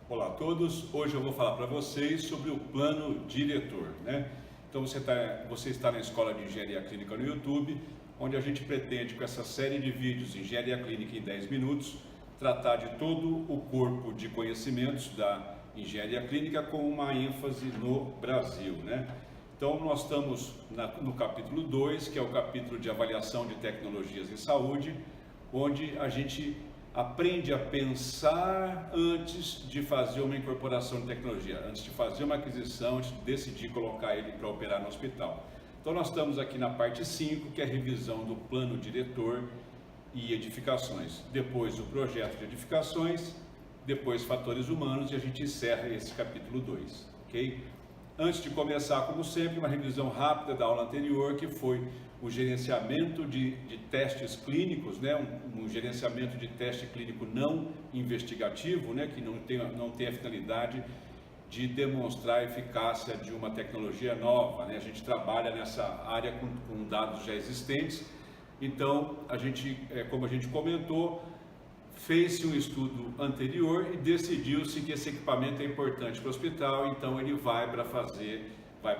Olá a todos, hoje eu vou falar para vocês sobre o plano diretor, né? Então você está na Escola de Engenharia Clínica no YouTube, onde a gente pretende com essa série de vídeos Engenharia Clínica em 10 minutos, tratar de todo o corpo de conhecimentos da Engenharia Clínica com uma ênfase no Brasil, né? Então nós estamos no capítulo 2, que é o capítulo de avaliação de tecnologias em saúde, onde a gente aprende a pensar antes de fazer uma incorporação de tecnologia, antes de fazer uma aquisição, antes de decidir colocar ele para operar no hospital. Então nós estamos aqui na parte 5, que é a revisão do plano diretor e edificações. Depois o projeto de edificações, depois fatores humanos e a gente encerra esse capítulo 2, ok? Antes de começar, como sempre, uma revisão rápida da aula anterior, que foi o gerenciamento de testes clínicos, né? Um gerenciamento de teste clínico não investigativo, né? Que não tem a finalidade de demonstrar a eficácia de uma tecnologia nova, né? A gente trabalha nessa área com dados já existentes, então como a gente comentou, fez-se um estudo anterior e decidiu-se que esse equipamento é importante para o hospital, então ele vai para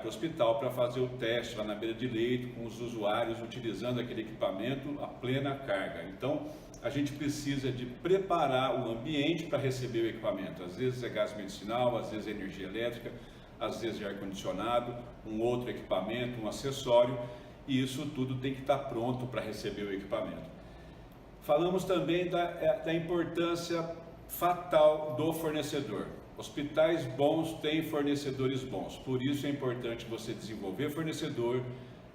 o hospital para fazer o teste lá na beira de leito, com os usuários utilizando aquele equipamento a plena carga. Então a gente precisa de preparar o ambiente para receber o equipamento. Às vezes é gás medicinal, às vezes é energia elétrica, às vezes é ar-condicionado, um outro equipamento, um acessório, e isso tudo tem que estar pronto para receber o equipamento. Falamos também da importância fatal do fornecedor. Hospitais bons têm fornecedores bons, por isso é importante você desenvolver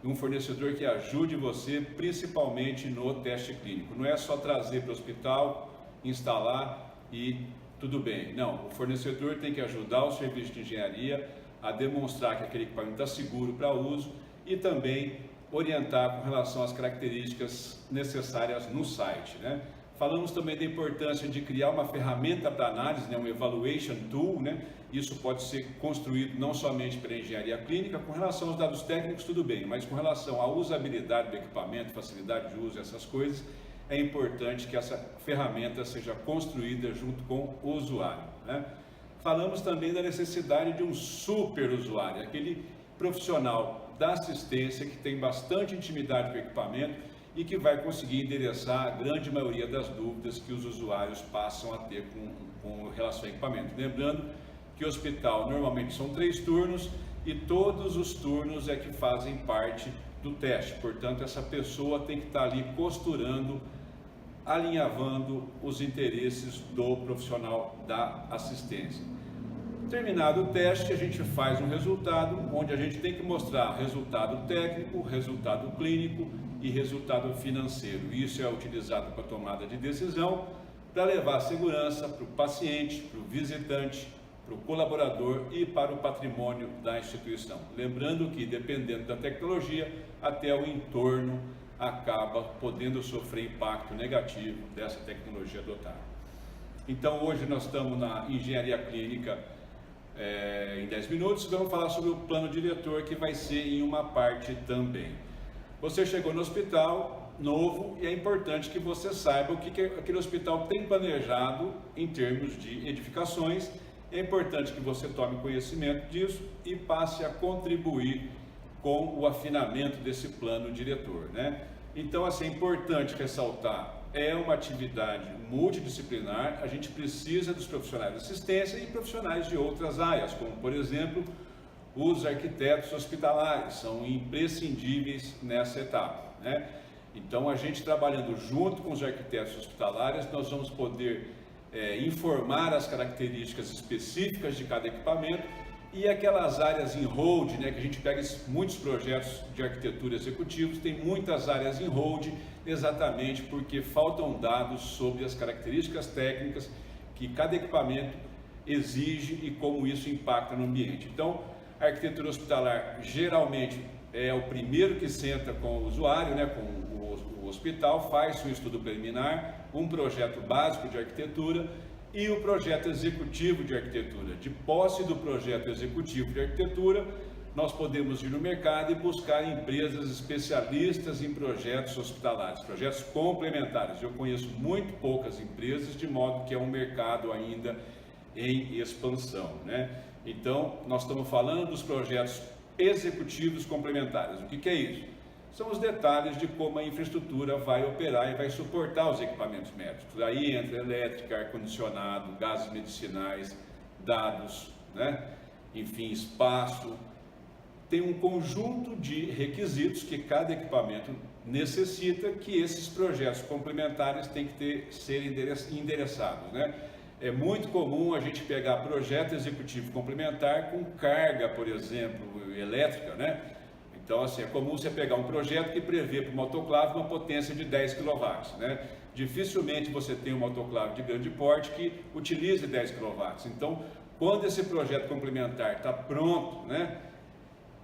um fornecedor que ajude você principalmente no teste clínico. Não é só trazer para o hospital, instalar e tudo bem. Não, o fornecedor tem que ajudar o serviço de engenharia a demonstrar que aquele equipamento está seguro para uso e também orientar com relação às características necessárias no site, né? Falamos também da importância de criar uma ferramenta para análise, né? Um evaluation tool, né? Isso pode ser construído não somente pela engenharia clínica, com relação aos dados técnicos tudo bem, mas com relação à usabilidade do equipamento, facilidade de uso, essas coisas, é importante que essa ferramenta seja construída junto com o usuário, né? Falamos também da necessidade de um super usuário, aquele profissional da assistência que tem bastante intimidade com o equipamento e que vai conseguir endereçar a grande maioria das dúvidas que os usuários passam a ter com relação ao equipamento. Lembrando que o hospital normalmente são 3 turnos e todos os turnos é que fazem parte do teste, portanto essa pessoa tem que estar ali costurando, alinhavando os interesses do profissional da assistência. Terminado o teste, a gente faz um resultado, onde a gente tem que mostrar resultado técnico, resultado clínico e resultado financeiro. Isso é utilizado para a tomada de decisão, para levar segurança para o paciente, para o visitante, para o colaborador e para o patrimônio da instituição. Lembrando que, dependendo da tecnologia, até o entorno acaba podendo sofrer impacto negativo dessa tecnologia adotada. Então, hoje nós estamos na engenharia clínica em 10 minutos, vamos falar sobre o plano diretor, que vai ser em uma parte também. Você chegou no hospital novo e é importante que você saiba o que aquele hospital tem planejado em termos de edificações. É importante que você tome conhecimento disso e passe a contribuir com o afinamento desse plano diretor, né? Então, assim, é importante ressaltar, é uma atividade multidisciplinar, a gente precisa dos profissionais de assistência e profissionais de outras áreas, como, por exemplo, os arquitetos hospitalares, são imprescindíveis nessa etapa, né? Então, a gente trabalhando junto com os arquitetos hospitalares, nós vamos poder informar as características específicas de cada equipamento e aquelas áreas em hold, né, que a gente pega muitos projetos de arquitetura executivos, tem muitas áreas em hold, exatamente porque faltam dados sobre as características técnicas que cada equipamento exige e como isso impacta no ambiente. Então, a arquitetura hospitalar geralmente é o primeiro que senta com o usuário, né, com o hospital, faz um estudo preliminar, um projeto básico de arquitetura e o projeto executivo de arquitetura. De posse do projeto executivo de arquitetura, nós podemos ir no mercado e buscar empresas especialistas em projetos hospitalares, projetos complementares. Eu conheço muito poucas empresas, de modo que é um mercado ainda em expansão, né? Então, nós estamos falando dos projetos executivos complementares. O que é isso? São os detalhes de como a infraestrutura vai operar e vai suportar os equipamentos médicos. Aí entra elétrica, ar-condicionado, gases medicinais, dados, né? Enfim, espaço. Tem um conjunto de requisitos que cada equipamento necessita, que esses projetos complementares têm que ser endereçados, né? É muito comum a gente pegar projeto executivo complementar com carga, por exemplo, elétrica, né? Então, assim, é comum você pegar um projeto que prevê para uma autoclave uma potência de 10 kW, né? Dificilmente você tem uma autoclave de grande porte que utilize 10 kW. Então, quando esse projeto complementar está pronto, né?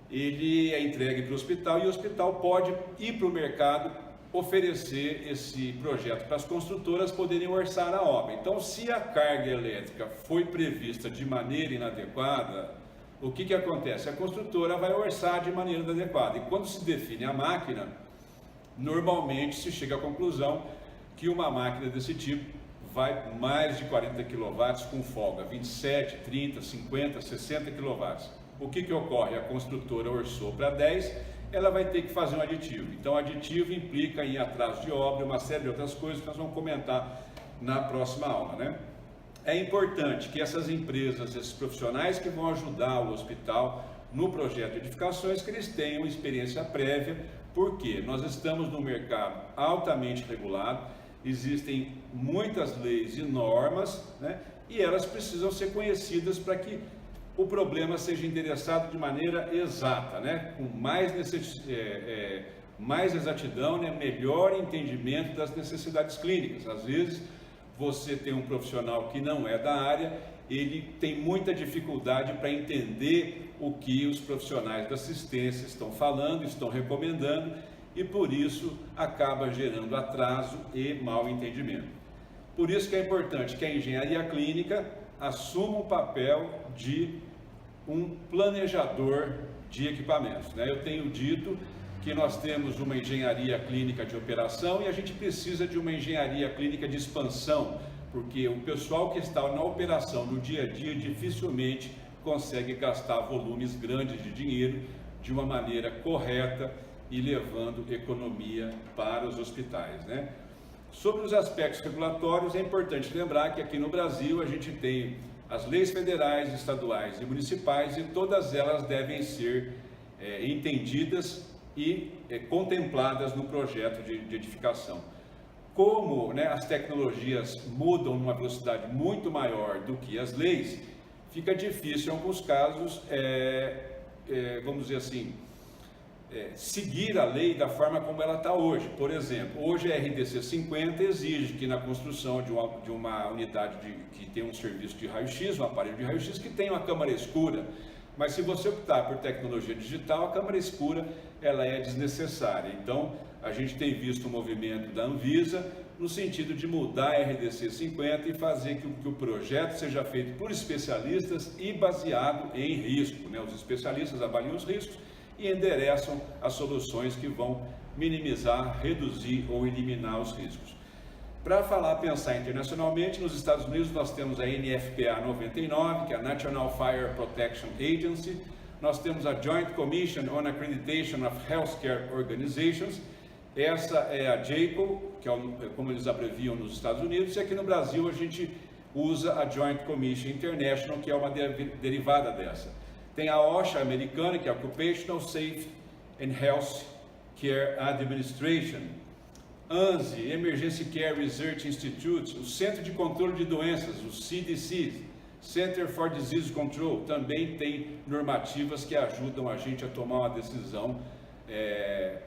Ele é entregue para o hospital e o hospital pode ir para o mercado oferecer esse projeto para as construtoras poderem orçar a obra. Então, se a carga elétrica foi prevista de maneira inadequada, o que acontece? A construtora vai orçar de maneira inadequada. E quando se define a máquina, normalmente se chega à conclusão que uma máquina desse tipo vai mais de 40 kW com folga, 27, 30, 50, 60 kW. O que ocorre? A construtora orçou para 10, ela vai ter que fazer um aditivo. Então, aditivo implica em atraso de obra, uma série de outras coisas que nós vamos comentar na próxima aula, né? É importante que essas empresas, esses profissionais que vão ajudar o hospital no projeto de edificações, que eles tenham experiência prévia, porque nós estamos num mercado altamente regulado, existem muitas leis e normas, né? E elas precisam ser conhecidas para que o problema seja endereçado de maneira exata, né? Com mais exatidão, né? Melhor entendimento das necessidades clínicas. Às vezes você tem um profissional que não é da área, ele tem muita dificuldade para entender o que os profissionais da assistência estão falando, estão recomendando, e por isso acaba gerando atraso e mau entendimento. Por isso que é importante que a engenharia clínica assuma o papel de um planejador de equipamentos, né? Eu tenho dito que nós temos uma engenharia clínica de operação e a gente precisa de uma engenharia clínica de expansão, porque o pessoal que está na operação no dia a dia dificilmente consegue gastar volumes grandes de dinheiro de uma maneira correta e levando economia para os hospitais, né? Sobre os aspectos regulatórios, é importante lembrar que aqui no Brasil a gente tem as leis federais, estaduais e municipais, e todas elas devem ser entendidas e contempladas no projeto de edificação. Como, né, as tecnologias mudam numa velocidade muito maior do que as leis, fica difícil em alguns casos, vamos dizer assim, seguir a lei da forma como ela está hoje. Por exemplo, hoje a RDC 50 exige que na construção de uma unidade que tem um serviço de raio-x, um aparelho de raio-x, que tenha uma câmara escura. Mas se você optar por tecnologia digital, a câmara escura ela é desnecessária. Então, a gente tem visto o movimento da Anvisa no sentido de mudar a RDC 50 e fazer que o projeto seja feito por especialistas e baseado em risco, né? Os especialistas avaliam os riscos e endereçam as soluções que vão minimizar, reduzir ou eliminar os riscos. Para pensar internacionalmente, nos Estados Unidos nós temos a NFPA 99, que é a National Fire Protection Agency, nós temos a Joint Commission on Accreditation of Healthcare Organizations, essa é a JCAHO, que é como eles abreviam nos Estados Unidos, e aqui no Brasil a gente usa a Joint Commission International, que é uma derivada dessa. Tem a OSHA americana, que é a Occupational Safety and Health Care Administration. ANSI, Emergency Care Research Institute, o Centro de Controle de Doenças, o CDC, Center for Disease Control, também tem normativas que ajudam a gente a tomar uma decisão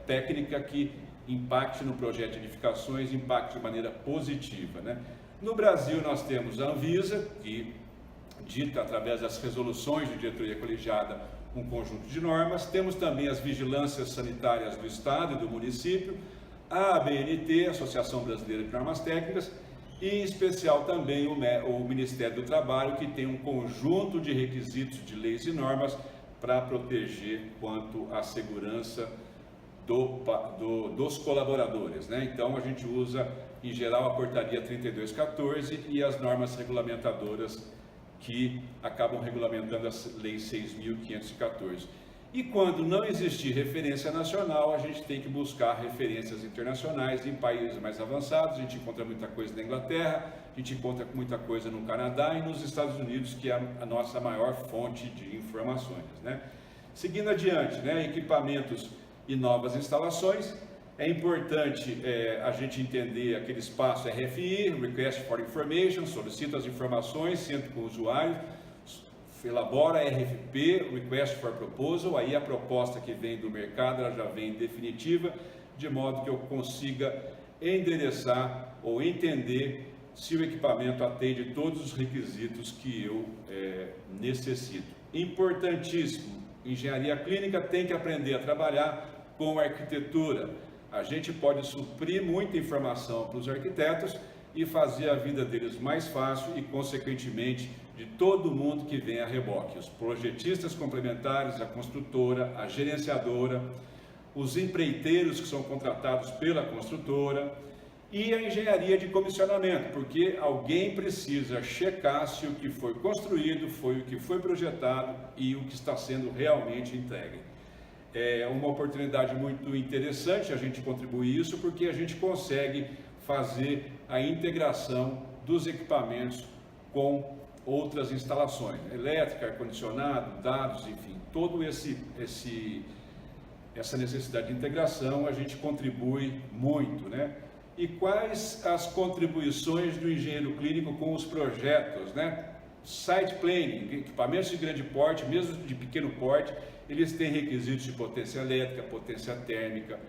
técnica que impacte no projeto de edificações, impacte de maneira positiva, né? No Brasil nós temos a Anvisa, que dita através das resoluções de diretoria colegiada um conjunto de normas. Temos também as vigilâncias sanitárias do Estado e do município, a ABNT, Associação Brasileira de Normas Técnicas, e em especial também o Ministério do Trabalho, que tem um conjunto de requisitos de leis e normas para proteger quanto à segurança dos colaboradores, né? Então a gente usa em geral a portaria 3214 e as normas regulamentadoras que acabam regulamentando a Lei 6.514. E quando não existir referência nacional, a gente tem que buscar referências internacionais em países mais avançados. A gente encontra muita coisa na Inglaterra, a gente encontra muita coisa no Canadá e nos Estados Unidos, que é a nossa maior fonte de informações, né? Seguindo adiante, né, equipamentos e novas instalações, é importante a gente entender aquele espaço RFI, Request for Information, solicita as informações, senta com o usuário, elabora RFP, Request for Proposal, aí a proposta que vem do mercado ela já vem definitiva, de modo que eu consiga endereçar ou entender se o equipamento atende todos os requisitos que eu necessito. Importantíssimo, engenharia clínica tem que aprender a trabalhar com arquitetura. A gente pode suprir muita informação para os arquitetos e fazer a vida deles mais fácil e, consequentemente, de todo mundo que vem a reboque. Os projetistas complementares, a construtora, a gerenciadora, os empreiteiros que são contratados pela construtora e a engenharia de comissionamento, porque alguém precisa checar se o que foi construído foi o que foi projetado e o que está sendo realmente entregue. É uma oportunidade muito interessante a gente contribuir isso, porque a gente consegue fazer a integração dos equipamentos com outras instalações, elétrica, ar-condicionado, dados, enfim, todo essa necessidade de integração a gente contribui muito, né? E quais as contribuições do engenheiro clínico com os projetos, né? Site planning, equipamentos de grande porte, mesmo de pequeno porte, eles têm requisitos de potência elétrica, potência térmica,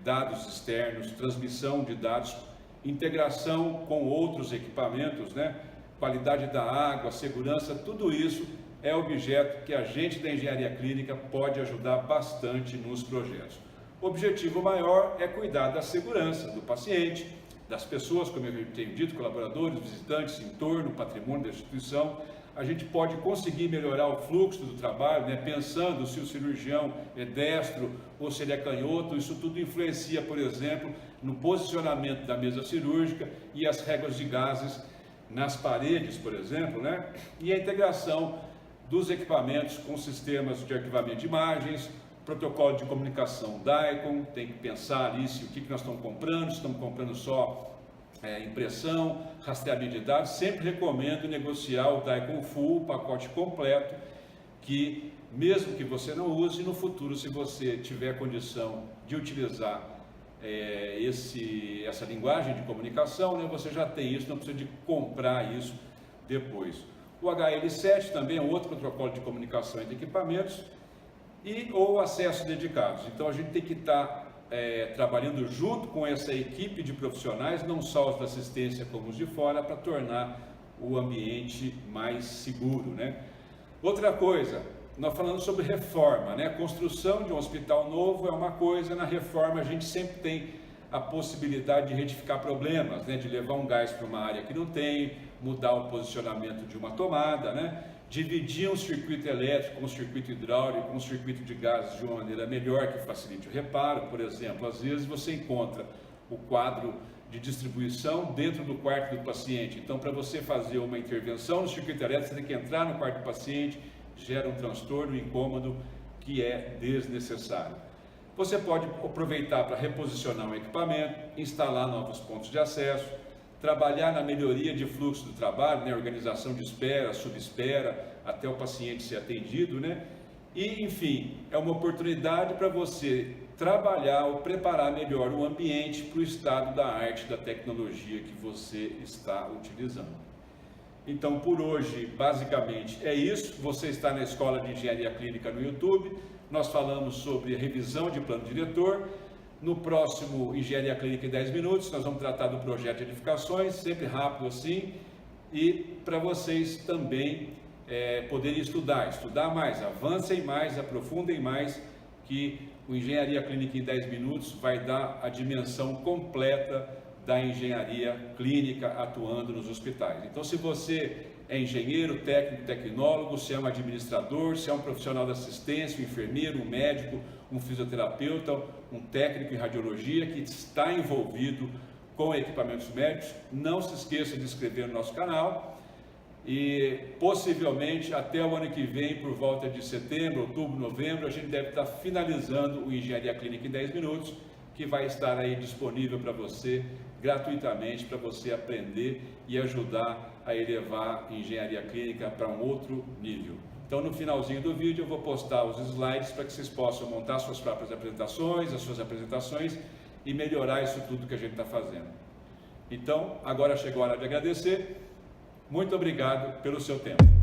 dados externos, transmissão de dados, integração com outros equipamentos, né? Qualidade da água, segurança, tudo isso é objeto que a gente da engenharia clínica pode ajudar bastante nos projetos. O objetivo maior é cuidar da segurança do paciente, das pessoas, como eu tenho dito, colaboradores, visitantes, entorno, patrimônio da instituição. A gente pode conseguir melhorar o fluxo do trabalho, né? Pensando se o cirurgião é destro ou se ele é canhoto, isso tudo influencia, por exemplo, no posicionamento da mesa cirúrgica e as regras de gases nas paredes, por exemplo, né? E a integração dos equipamentos com sistemas de arquivamento de imagens, protocolo de comunicação DICOM, tem que pensar ali se o que nós estamos comprando, se estamos comprando só impressão, rastreamento de dados. Sempre recomendo negociar o DICOM Full, o pacote completo, que mesmo que você não use, no futuro, se você tiver condição de utilizar essa linguagem de comunicação, né, você já tem isso, não precisa de comprar isso depois. O HL7 também é outro protocolo de comunicação entre equipamentos ou acesso dedicados. Então a gente tem que estar trabalhando junto com essa equipe de profissionais, não só os da assistência como os de fora, para tornar o ambiente mais seguro, né? Outra coisa, nós falamos sobre reforma, né? Construção de um hospital novo é uma coisa, na reforma a gente sempre tem a possibilidade de retificar problemas, né? De levar um gás para uma área que não tem, mudar o posicionamento de uma tomada, né? Dividir um circuito elétrico, um circuito hidráulico, um circuito de gases de uma maneira melhor que facilite o reparo. Por exemplo, às vezes você encontra o quadro de distribuição dentro do quarto do paciente. Então, para você fazer uma intervenção no circuito elétrico, você tem que entrar no quarto do paciente, gera um transtorno, um incômodo que é desnecessário. Você pode aproveitar para reposicionar um equipamento, instalar novos pontos de acesso, trabalhar na melhoria de fluxo do trabalho, né? Organização de espera, subespera, até o paciente ser atendido, né? E, enfim, é uma oportunidade para você trabalhar ou preparar melhor o ambiente para o estado da arte, da tecnologia que você está utilizando. Então, por hoje, basicamente é isso. Você está na Escola de Engenharia Clínica no YouTube. Nós falamos sobre revisão de plano diretor. No próximo Engenharia Clínica em 10 minutos, nós vamos tratar do projeto de edificações, sempre rápido assim, e para vocês também poderem estudar mais, avancem mais, aprofundem mais, que o Engenharia Clínica em 10 minutos vai dar a dimensão completa da engenharia clínica atuando nos hospitais. Então, se você é engenheiro, técnico, tecnólogo, se é um administrador, se é um profissional da assistência, um enfermeiro, um médico, um fisioterapeuta, um técnico em radiologia que está envolvido com equipamentos médicos, não se esqueça de se inscrever no nosso canal e possivelmente até o ano que vem, por volta de setembro, outubro, novembro, a gente deve estar finalizando o Engenharia Clínica em 10 minutos, que vai estar aí disponível para você gratuitamente, para você aprender e ajudar a elevar a engenharia clínica para um outro nível. Então, no finalzinho do vídeo eu vou postar os slides para que vocês possam montar suas próprias apresentações, as suas apresentações e melhorar isso tudo que a gente está fazendo. Então, agora chegou a hora de agradecer. Muito obrigado pelo seu tempo.